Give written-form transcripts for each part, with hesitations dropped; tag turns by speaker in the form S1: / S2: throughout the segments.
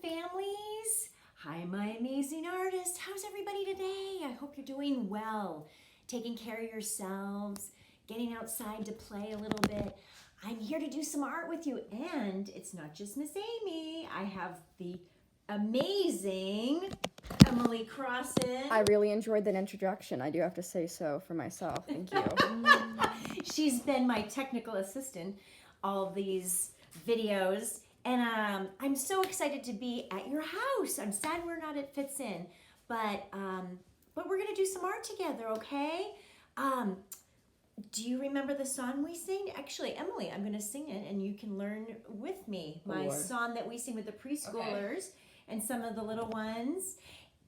S1: families. Hi, my amazing artist. How's everybody today? I hope you're doing well, taking care of yourselves, getting outside to play a little bit. I'm here to do some art with you, and it's not just Miss Amy. I have the amazing Emily Crossan.
S2: I really enjoyed that introduction. I do have to say so for myself. Thank you.
S1: She's been my technical assistant all of these videos, and I'm so excited to be at your house. I'm sad we're not at Fits In, but we're gonna do some art together, okay? Do you remember the song we sing? Actually, Emily, I'm gonna sing it, and you can learn with me my song that we sing with the preschoolers and some of the little ones.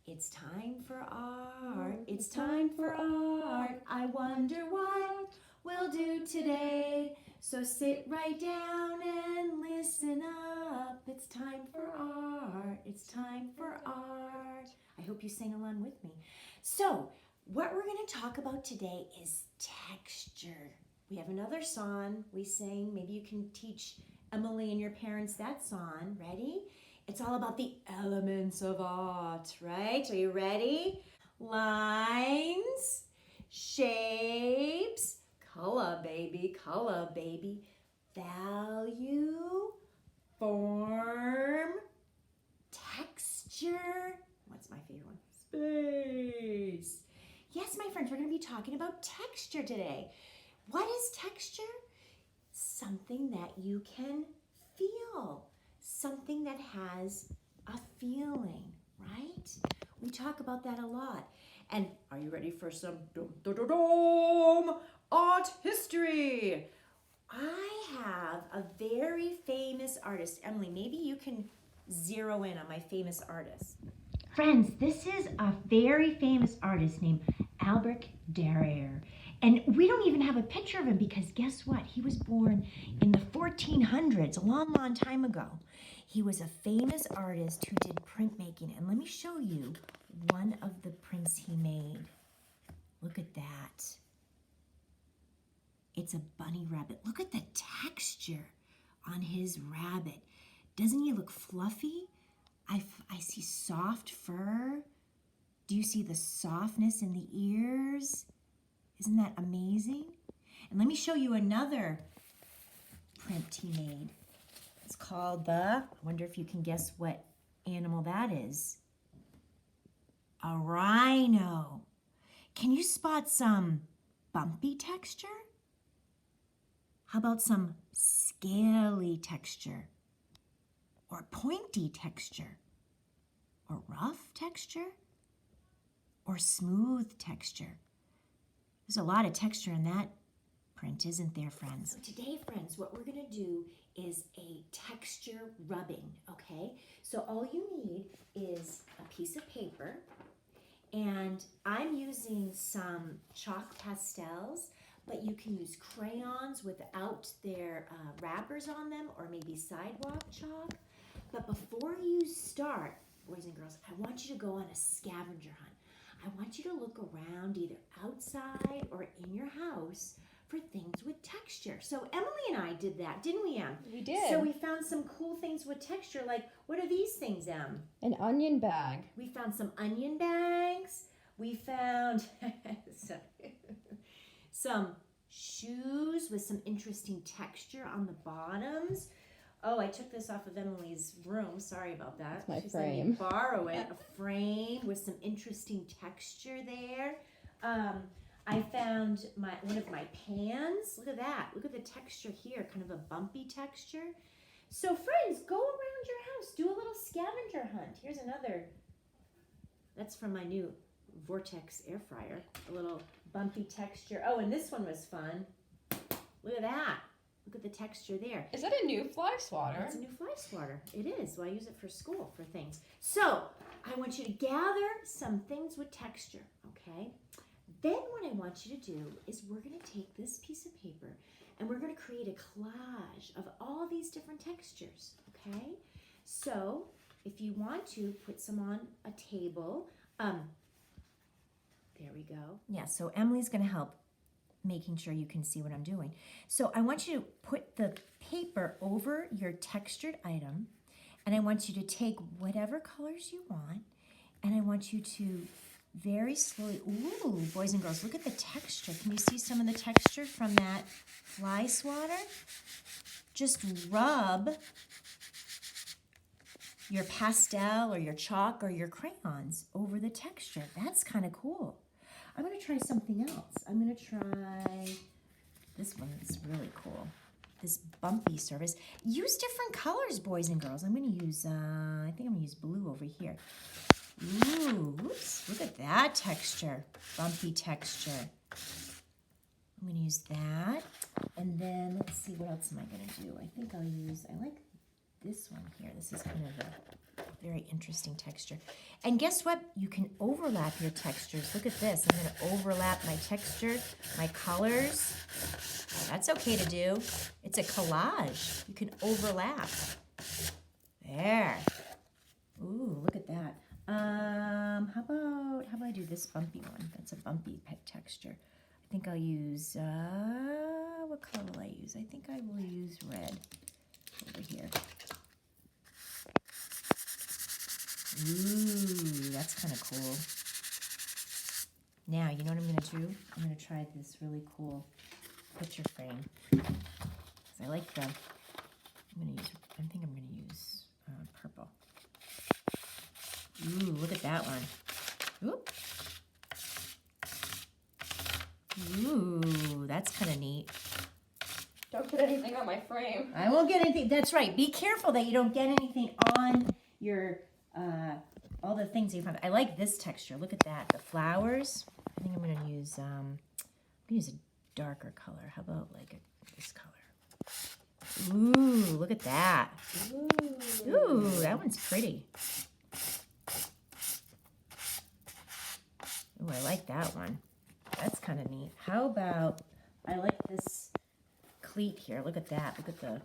S1: It's time for art. It's time for art. I wonder what we'll do today. So sit right down and listen up. It's time for art. It's time for art. I hope you sing along with me. So, what we're going to talk about today is texture. We have another song we sing. Maybe you can teach Emily and your parents that song. Ready? It's all about the elements of art, right? Are you ready? Lines, shapes, color baby, value, form, texture. What's my favorite one? Space. Yes, my friends, we're going to be talking about texture today. What is texture? Something that you can feel. Something that has a feeling, right? We talk about that a lot. And are you ready for some art history? I have a very famous artist. Emily, maybe you can zero in on my famous artist. Friends, this is a very famous artist named Albert Dürer. And we don't even have a picture of him because guess what? He was born in the 1400s, a long, long time ago. He was a famous artist who did printmaking. And let me show you one of the prints he made. Look at that. It's a bunny rabbit. Look at the texture on his rabbit. Doesn't he look fluffy? I see soft fur. Do you see the softness in the ears? Isn't that amazing? And let me show you another print he made. It's called I wonder if you can guess what animal that is. A rhino. Can you spot some bumpy texture? How about some scaly texture? Or pointy texture? Or rough texture? Or smooth texture? There's a lot of texture in that print, isn't there, friends? So today, friends, what we're going to do is a texture rubbing, okay? So all you need is a piece of paper, and I'm using some chalk pastels, but you can use crayons without their wrappers on them, or maybe sidewalk chalk. But before you start, boys and girls, I want you to go on a scavenger hunt. I want you to look around either outside or in your house for things with texture. So Emily and I did that, didn't we, Em?
S2: We did.
S1: So we found some cool things with texture, like, what are these things, Em?
S2: An onion bag.
S1: We found some onion bags. We found some shoes with some interesting texture on the bottoms. Oh, I took this off of Emily's room. Sorry about that.
S2: That's my
S1: She
S2: frame.
S1: let me borrow it. A frame with some interesting texture there. I found one of my pans. Look at that. Look at the texture here. Kind of a bumpy texture. So friends, go around your house. Do a little scavenger hunt. Here's another. That's from my new Vortex air fryer. A little bumpy texture. Oh, and this one was fun. Look at that. Look at the texture there.
S3: Is that a new fly swatter?
S1: It's a new fly swatter. It is. Well, I use it for school for things. So I want you to gather some things with texture, okay? Then what I want you to do is we're going to take this piece of paper and we're going to create a collage of all these different textures, okay? So if you want to put some on a table, there we go. Yeah, so Emily's going to help making sure you can see what I'm doing. So I want you to put the paper over your textured item, And I want you to take whatever colors you want, and I want you to very slowly, ooh, boys and girls, look at the texture. Can you see some of the texture from that fly swatter? Just rub your pastel or your chalk or your crayons over the texture. That's kind of cool. I'm going to try something else. I'm going to try this one. It's really cool. This bumpy surface. Use different colors, boys and girls. I'm going to use, I think I'm going to use blue over here. Ooh, oops, look at that texture. Bumpy texture. I'm going to use that. And then, let's see, what else am I going to do? I think I'll use, I like this one here. This is kind of a very interesting texture. And guess what? You can overlap your textures. Look at this. I'm going to overlap my texture, my colors. That's okay to do. It's a collage. You can overlap. There. Ooh, look at that. How about I do this bumpy one? That's a bumpy texture. I think I'll use, what color will I use? I think I will use red over here. Ooh, that's kind of cool. Now, you know what I'm going to do? I'm going to try this really cool picture frame. 'Cause I like the, I think I'm going to use purple. Ooh, look at that one. Ooh. Ooh, that's kind of neat.
S2: Don't put anything on my frame.
S1: I won't get anything. That's right. Be careful that you don't get anything on your, all the things you find. I like this texture. Look at that. The flowers. I think I'm going to use, a darker color. How about like this color? Ooh, look at that. Ooh, that one's pretty. Ooh, I like that one. That's kind of neat. How about, I like this cleat here. Look at that. Look at the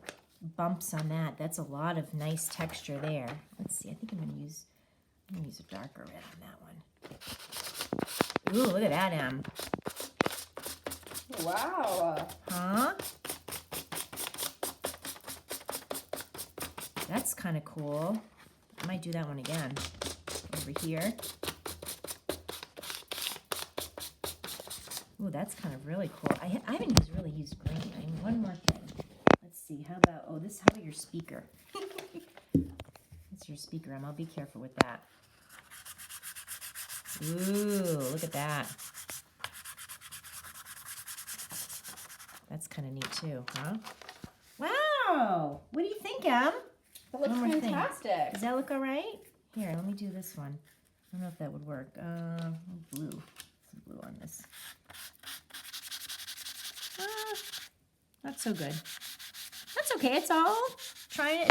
S1: bumps on that. That's a lot of nice texture there. Let's see. I think I'm going to use a darker red on that one. Ooh, look at that, Em.
S2: Wow.
S1: Huh? That's kind of cool. I might do that one again. Over here. Ooh, that's kind of really cool. I haven't really used green. I mean, one more thing. Let's see. How about, how about your speaker? That's your speaker, Em. I'll be careful with that. Ooh, look at that. That's kind of neat too, huh? Wow! What do you think, Em?
S2: That looks fantastic.
S1: Does that look all right? Here, let me do this one. I don't know if that would work. Blue. Some blue on this. Not so good. That's okay. It's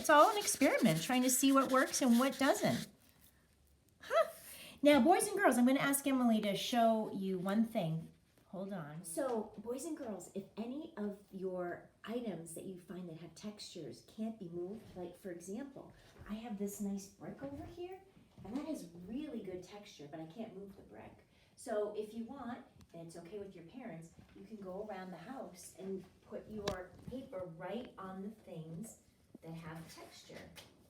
S1: all an experiment, trying to see what works and what doesn't. Huh. Now, boys and girls, I'm going to ask Emily to show you one thing. Hold on. So, boys and girls, if any of your items that you find that have textures can't be moved, like for example, I have this nice brick over here, and that has really good texture, but I can't move the brick. So if you want, and it's okay with your parents, you can go around the house and put your paper right on the things that have texture.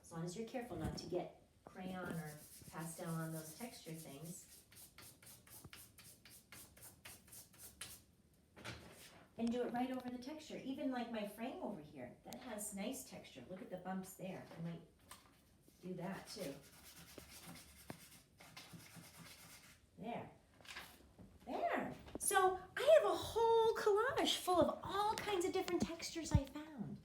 S1: As long as you're careful not to get crayon or pastel on those texture things. And do it right over the texture. Even like my frame over here, that has nice texture. Look at the bumps there. I might do that too. There. There. So I have a whole collage full of all kinds of different textures I found.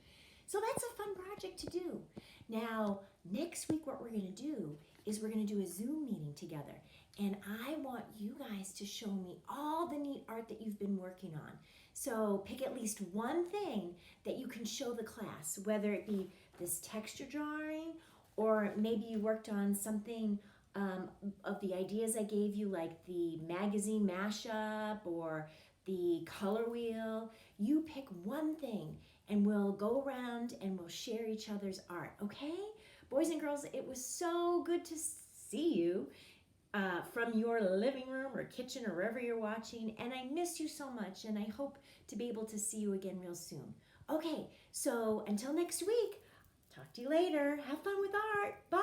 S1: So that's a fun project to do. Now, next week what we're going to do is we're going to do a Zoom meeting together. And I want you guys to show me all the neat art that you've been working on. So pick at least one thing that you can show the class, whether it be this texture drawing, or maybe you worked on something of the ideas I gave you, like the magazine mashup or the color wheel. You pick one thing and we'll go around and we'll share each other's art, okay? Boys and girls, it was so good to see you from your living room or kitchen or wherever you're watching, and I miss you so much, and I hope to be able to see you again real soon. Okay, so until next week, Talk to you later. Have fun with art. Bye.